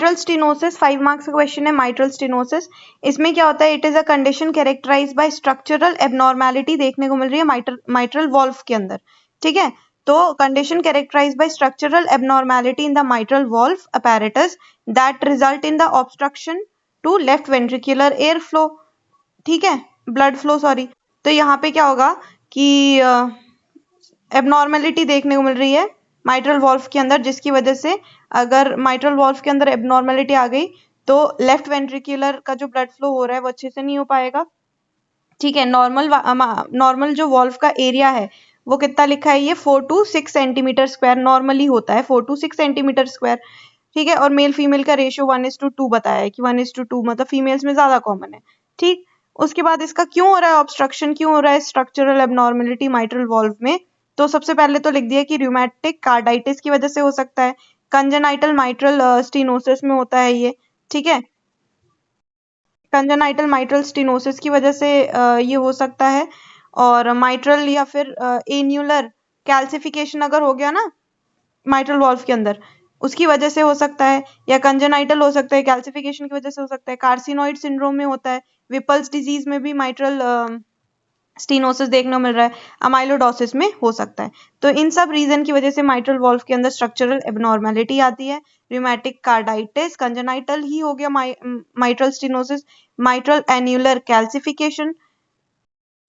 Mitral stenosis 5 marks का question है। Mitral stenosis, इसमें क्या होता है? It is a condition characterise by structural abnormality देखने को मिल रही है माइट्रल वॉल्व के अंदर, ठीक है। तो condition characterise by structural abnormality in the mitral valve apparatus that result in the obstruction to left ventricular air flow, ठीक है, ब्लड फ्लो, सॉरी। तो यहाँ पे क्या होगा कि एबनॉर्मेलिटी देखने को मिल रही है माइट्रल वॉल्व के अंदर, जिसकी वजह से अगर माइट्रल वॉल्व के अंदर एबनॉर्मेलिटी आ गई तो लेफ्ट वेंट्रिकुलर का जो ब्लड फ्लो हो रहा है वो अच्छे से नहीं हो पाएगा, ठीक है। नॉर्मल जो वॉल्व का एरिया है वो कितना लिखा है? ये 4 to 6 सेंटीमीटर स्क्वायर नॉर्मली होता है, 4 to 6 सेंटीमीटर स्क्वायर, ठीक है। और मेल फीमेल का रेशियो 1:2 बताया है कि 1:2, मतलब फीमेल्स में ज्यादा कॉमन है, ठीक। उसके बाद इसका क्यों हो रहा है ऑब्स्ट्रक्शन, क्यों हो रहा है स्ट्रक्चरल एबनॉर्मेलिटी माइट्रल वॉल्व में? तो सबसे पहले तो लिख दिया कि रूमेटिक कार्डाइटिस की वजह से हो सकता है, कंजेनाइटल माइट्रल स्टेनोसिस में होता है ये, ठीक है। कंजेनाइटल माइट्रल स्टेनोसिस की वजह से ये हो सकता है। और माइट्रल या फिर एन्यूलर कैल्सिफिकेशन अगर हो गया ना माइट्रल वॉल्व के अंदर, उसकी वजह से हो सकता है, या कंजेनाइटल हो सकता है, कैल्सिफिकेशन की वजह से हो सकता है, कार्सिनोइड सिंड्रोम में होता है, विपल्स डिजीज में भी माइट्रल स्टेनोसिस देखने को मिल रहा है, अमाइलोडोसिस में हो सकता है। तो इन सब रीजन की वजह से माइट्रल वॉल्व के अंदर स्ट्रक्चरल एबनॉर्मेलिटी आती है। रूमेटिक कार्डाइटिस, कंजेनाइटल ही हो गया mitral stenosis, mitral annular calcification,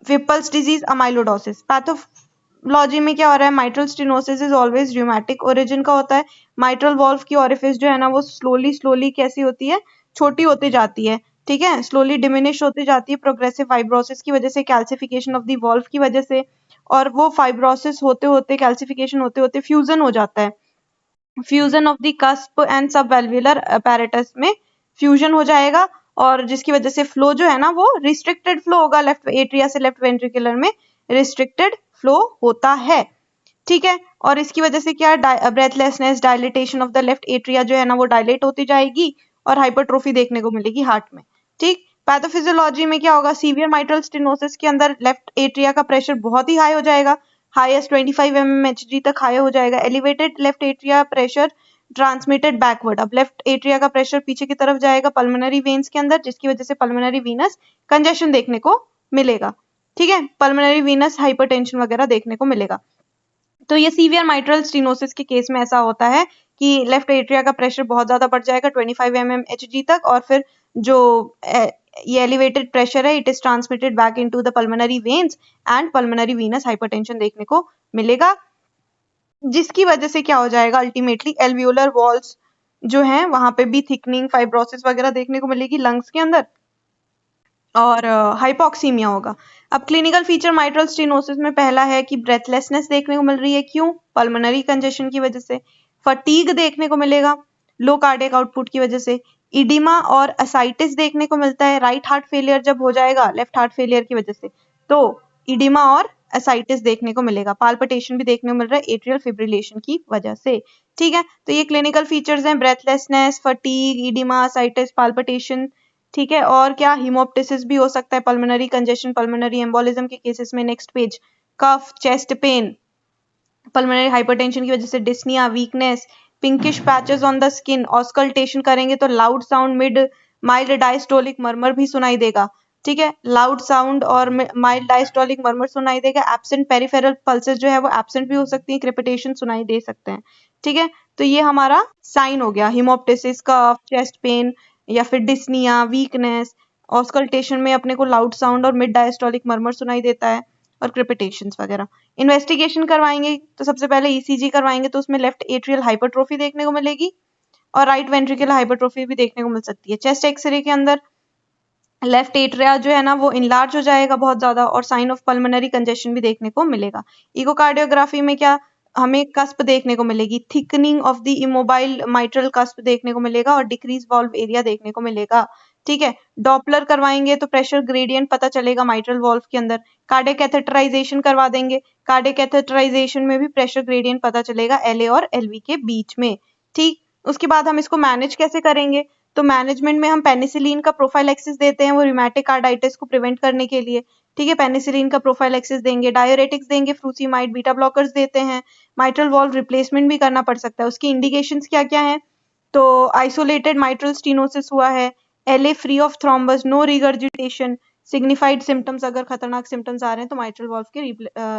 Whipple's disease, amyloidosis. Pathology में क्या हो रहा है? Mitral stenosis is always rheumatic origin का होता है। माइट्रल वॉल्व की ओरिफिस जो है ना वो स्लोली कैसी होती है? छोटी होती जाती है, ठीक है, स्लोली डिमिनिश होती जाती है प्रोग्रेसिव फाइब्रोसिस की वजह से, कैल्सिफिकेशन ऑफ द वॉल्व की वजह से। और वो फाइब्रोसिस होते होते, कैल्सिफिकेशन होते होते फ्यूजन हो जाता है, fusion of the cusp and subvalvular apparatus में फ्यूजन हो जाएगा, और जिसकी वजह से फ्लो जो है ना वो रिस्ट्रिक्टेड फ्लो होगा, लेफ्ट एट्रिया से लेफ्ट वेंट्रिकुलर में रिस्ट्रिक्टेड फ्लो होता है, ठीक है। और इसकी वजह से क्या? Breathlessness, dilatation of the left atria जो है ना वो डायलेट होती जाएगी, और हाइपरट्रोफी देखने को मिलेगी हार्ट में, ठीक। पैथोफिजियोलॉजी में क्या होगा? सीवियर माइट्रल स्टेनोसिस के अंदर लेफ्ट एट्रिया का प्रेशर बहुत ही हाई हो जाएगा, हाईएस्ट 25 mmHg तक हाई हो जाएगा। Elevated left atria pressure transmitted backward, अब लेफ्ट एट्रिया का प्रेशर पीछे की तरफ जाएगा पल्मोनरी वेन्स के अंदर, जिसकी वजह से पल्मोनरी वीनस कंजेशन देखने को मिलेगा, ठीक है, पल्मोनरी वीनस हाइपरटेंशन वगैरह देखने को मिलेगा। तो ये सीवियर माइट्रल स्टेनोसिस के केस में ऐसा होता है कि लेफ्ट एट्रिया का प्रेशर बहुत ज्यादा बढ़ जाएगा 25 mmHg तक, और फिर जो ये एलिवेटेड प्रेशर है it is transmitted back into the pulmonary veins and pulmonary Venus hypertension देखने को मिलेगा, जिसकी वजह से क्या हो जाएगा? अल्टीमेटली एल्वियोलर वॉल्स जो हैं वहां पे भी थिकनिंग, फाइब्रोसिस वगैरह देखने को मिलेगी लंग्स के अंदर, और हाइपोक्सीमिया होगा। अब क्लिनिकल फीचर माइट्रल स्टेनोसिस में पहला है कि ब्रेथलेसनेस देखने को मिल रही है, क्यों? पल्मोनरी कंजेशन की वजह से। फटीग देखने को मिलेगा लो कार्डियक आउटपुट की वजह से। इडिमा और असाइटिस देखने को मिलता है, राइट हार्ट फेलियर जब हो जाएगा लेफ्ट हार्ट फेलियर की वजह से तो इडिमा और असाइटिस देखने को मिलेगा। पाल्पिटेशन भी देखने को मिल रहा है एट्रियल फिब्रिलेशन की वजह से, ठीक है। तो ये क्लिनिकल फीचर्स हैं, breathlessness, fatigue, oedema, ascites, palpitation, ठीक है। और क्या? हीमोप्टिसिस भी हो सकता है, पल्मोनरी कंजेशन, पल्मोनरी एम्बोलिज्म के केसेस में। Next page, cough, chest pain, pulmonary hypertension की वजह से dyspnoea, weakness, pinkish patches on the skin, auscultation करेंगे तो loud sound, mid mild diastolic murmur भी सुनाई देगा, ठीक है, लाउड साउंड और माइल्ड डायस्टोलिक मर्मर सुनाई देगा। एब्सेंट पेरिफेरल पल्सेस जो है वो एब्सेंट भी हो सकती है, क्रेपिटेशन सुनाई दे सकते हैं, ठीक है। तो ये हमारा साइन हो गया, हीमोप्टिसिस, कफ, चेस्ट पेन या फिर डिस्निया, वीकनेस, ऑस्कल्टेशन में अपने को लाउड साउंड और मिड डायस्टोलिक मर्मर सुनाई देता है, और क्रेपिटेशंस वगैरह। इन्वेस्टिगेशन करवाएंगे तो सबसे पहले ईसीजी करवाएंगे तो उसमें लेफ्ट एट्रियल हाइपरट्रोफी देखने को मिलेगी, और राइट वेंट्रिकुलर हाइपरट्रोफी भी देखने को मिल सकती है। चेस्ट एक्सरे के अंदर लेफ्ट एट्रिया जो है ना वो इनलार्ज हो जाएगा बहुत ज्यादा, और साइन ऑफ पल्मोनरी कंजेशन भी देखने को मिलेगा। इकोकार्डियोग्राफी में क्या हमें कस्प देखने को मिलेगी, thickening of the immobile mitral cusp देखने को मिलेगा, और डिक्रीज वॉल्व एरिया देखने को मिलेगा, ठीक है। डॉपलर करवाएंगे तो प्रेशर ग्रेडियंट पता चलेगा माइट्रल वॉल्व के अंदर। कार्डियक कैथेटराइजेशन करवा देंगे, कार्डियक कैथेटराइजेशन में भी प्रेशर ग्रेडियंट पता चलेगा एलए और एलवी के बीच में, ठीक। उसके बाद हम इसको मैनेज कैसे करेंगे? तो मैनेजमेंट में हम पेनिसिलिन का प्रोफाइलैक्सिस देते हैं, वो रूमेटिक कार्डाइटिस को प्रिवेंट करने के लिए, ठीक है, पेनिसिलिन का प्रोफाइलैक्सिस देंगे। डायोरेटिक्स देंगे, फ्रूसीमाइड, बीटा ब्लॉकर्स देते हैं। माइट्रल वॉल्व रिप्लेसमेंट भी करना पड़ सकता है। उसकी इंडिकेशंस क्या क्या हैं? तो आइसोलेटेड माइट्रल स्टीनोसिस हुआ है, LA free of thrombus, no regurgitation, signified symptoms, अगर खतरनाक सिम्टम्स आ रहे हैं तो माइट्रल वॉल्व के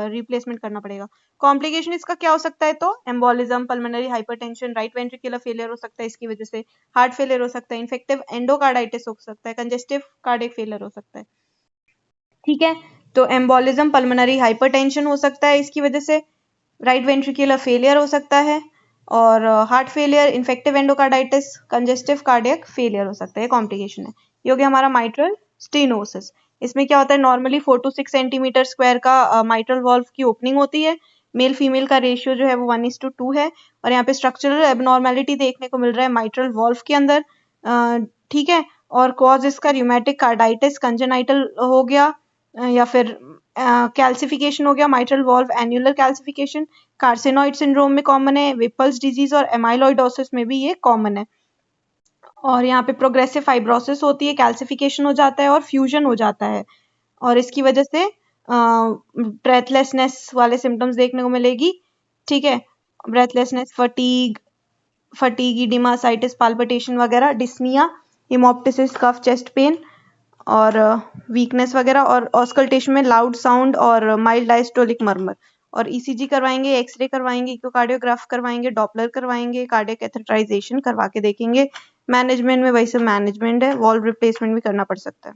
रिप्लेसमेंट करना पड़ेगा। कॉम्प्लिकेशन इसका क्या हो सकता है, तो embolism, pulmonary hypertension, right ventricular failure हो सकता है इसकी वजह से, हार्ट फेलियर हो सकता है, इन्फेक्टिव एंडोकार्डाइटिस हो सकता है, कंजेस्टिव कार्डियक फेलियर हो सकता है। ठीक है, तो एम्बोलिज्म, पल्मोनरी हाइपरटेंशन हो सकता है इसकी वजह से, राइट वेंट्रिकुलर फेलियर हो सकता है, और heart failure, infective endocarditis, congestive cardiac failure हो सकता है, कॉम्प्लिकेशन है। ये हो गया हमारा माइट्रल स्टेनोसिस। इसमें क्या होता है, नॉर्मली 4 to 6 सेंटीमीटर स्क्वायर का माइट्रल वॉल्व की ओपनिंग होती है। मेल फीमेल का रेशियो जो है वो 1:2 है, और यहाँ पे स्ट्रक्चरल एबनॉर्मेलिटी देखने को मिल रहा है माइट्रल वॉल्व के अंदर। ठीक है, और कॉज इसका र्यूमेटिक कार्डाइटिस कंजेनाइटल हो गया, या फिर कैल्सिफिकेशन हो गया, mitral valve annular calcification, carcinoid syndrome में कॉमन है, विपल्स डिजीज और एमाइलॉइडोसिस में भी ये कॉमन है। और यहाँ पे प्रोग्रेसिव फाइब्रोसिस होती है, कैल्सिफिकेशन हो जाता है और फ्यूजन हो जाता है, और इसकी वजह से ब्रेथलेसनेस वाले सिम्टम्स देखने को मिलेगी। ठीक है, breathlessness, fatigue, oedema, ascites, palpitation वगैरह, dyspnoea, haemoptysis, cough, chest pain और वीकनेस वगैरह, और ऑस्कल्टेशन में लाउड साउंड और माइल्ड डायस्टोलिक मर्मर। और ईसीजी करवाएंगे, एक्सरे करवाएंगे, इकोकार्डियोग्राफ करवाएंगे, डॉपलर करवाएंगे, कार्डियक कैथेटराइजेशन करवा के देखेंगे। मैनेजमेंट में वैसे मैनेजमेंट है, वॉल्व रिप्लेसमेंट भी करना पड़ सकता है।